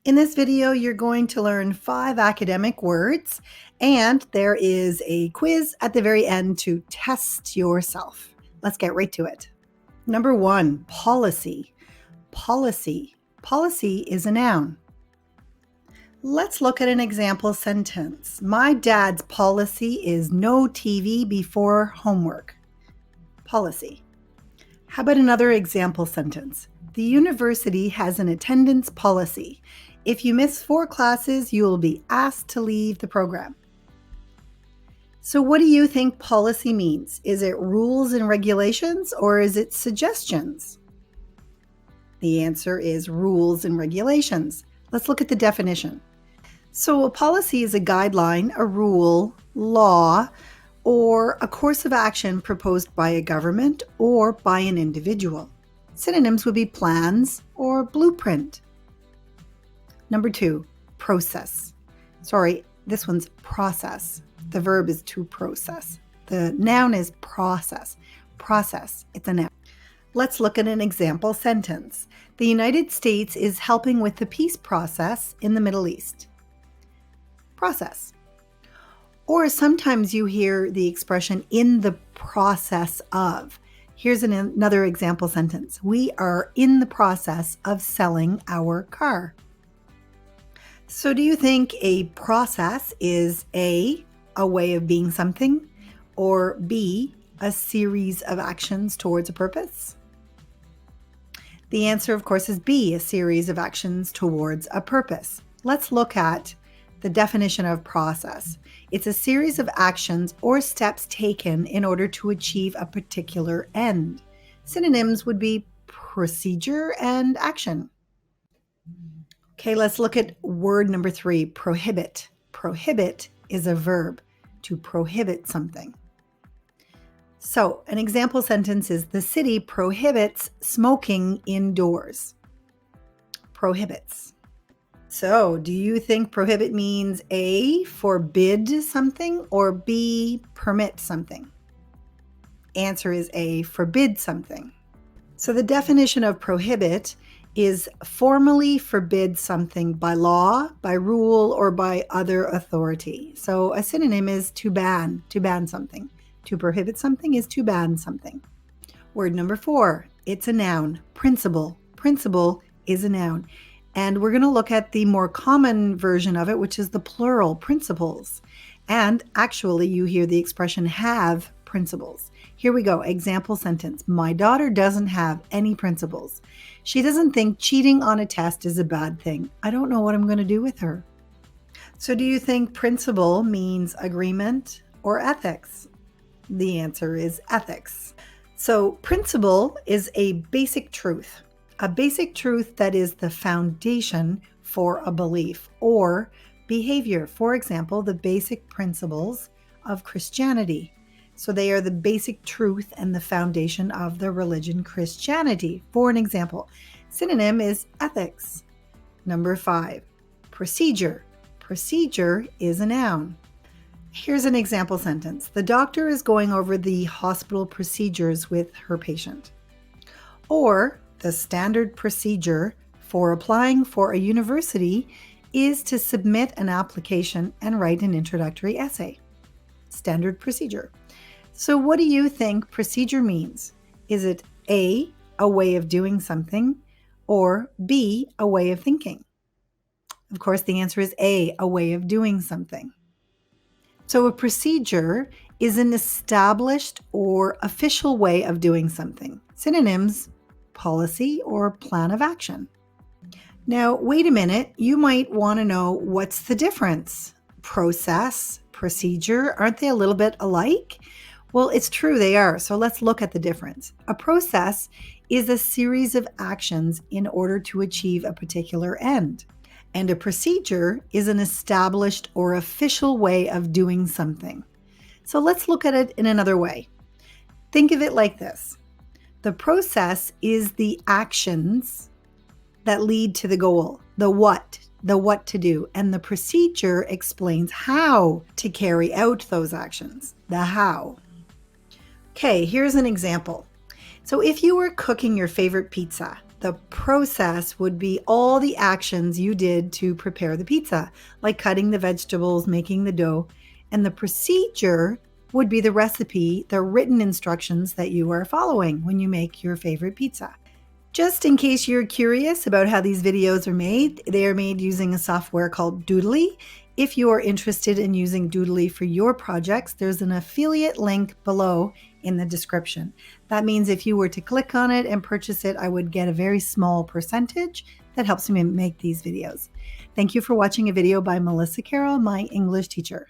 In this video, you're going to learn 5 academic words, and there is a quiz at the very end to test yourself. Let's get right to it. Number 1, policy. Policy. Policy is a noun. Let's look at an example sentence. My dad's policy is no TV before homework. Policy. How about another example sentence? The university has an attendance policy. If you miss 4 classes, you will be asked to leave the program. So what do you think policy means? Is it rules and regulations or is it suggestions? The answer is rules and regulations. Let's look at the definition. So a policy is a guideline, a rule, law, or a course of action proposed by a government or by an individual. Synonyms would be plans or blueprint. Number 2, process. Sorry, this one's process. The verb is to process. The noun is process. Process, it's a noun. Let's look at an example sentence. The United States is helping with the peace process in the Middle East. Process. Or sometimes you hear the expression in the process of. Here's another example sentence. We are in the process of selling our car. So do you think a process is A, a way of being something, or B, a series of actions towards a purpose? The answer, of course, is B, a series of actions towards a purpose. Let's look at the definition of process. It's a series of actions or steps taken in order to achieve a particular end. Synonyms would be procedure and action. Okay, let's look at word number 3, prohibit. Prohibit is a verb, to prohibit something. So an example sentence is the city prohibits smoking indoors. Prohibits. So do you think prohibit means A, forbid something, or B, permit something? Answer is A, forbid something. So the definition of prohibit is formally forbid something by law, by rule, or by other authority. So a synonym is to ban something. To prohibit something is to ban something. Word number 4, it's a noun, principle. Principle is a noun. And we're going to look at the more common version of it, which is the plural, principles. And actually, you hear the expression have principles. Here we go. Example sentence. My daughter doesn't have any principles. She doesn't think cheating on a test is a bad thing. I don't know what I'm going to do with her. So do you think principle means agreement or ethics? The answer is ethics. So principle is a basic truth that is the foundation for a belief or behavior. For example, the basic principles of Christianity. So they are the basic truth and the foundation of the religion Christianity. For an example, synonym is ethics. Number 5, procedure. Procedure is a noun. Here's an example sentence. The doctor is going over the hospital procedures with her patient. Or the standard procedure for applying for a university is to submit an application and write an introductory essay. Standard procedure. So what do you think procedure means? Is it A, a way of doing something, or B, a way of thinking? Of course, the answer is A, a way of doing something. So a procedure is an established or official way of doing something. Synonyms, policy or plan of action. Now, wait a minute. You might want to know what's the difference? Process, procedure, aren't they a little bit alike? Well, it's true they are. So let's look at the difference. A process is a series of actions in order to achieve a particular end. And a procedure is an established or official way of doing something. So let's look at it in another way. Think of it like this. The process is the actions that lead to the goal, the what to do. And the procedure explains how to carry out those actions, the how. Okay, here's an example. So if you were cooking your favorite pizza The process would be all the actions you did to prepare the pizza, like cutting the vegetables, making the dough. And the procedure would be the recipe, the written instructions that you are following when you make your favorite pizza. Just in case you're curious about how these videos are made, they are made using a software called Doodly. If you are interested in using Doodly for your projects, there's an affiliate link below in the description. That means if you were to click on it and purchase it, I would get a very small percentage that helps me make these videos. Thank you for watching a video by Melissa Carroll, my English teacher.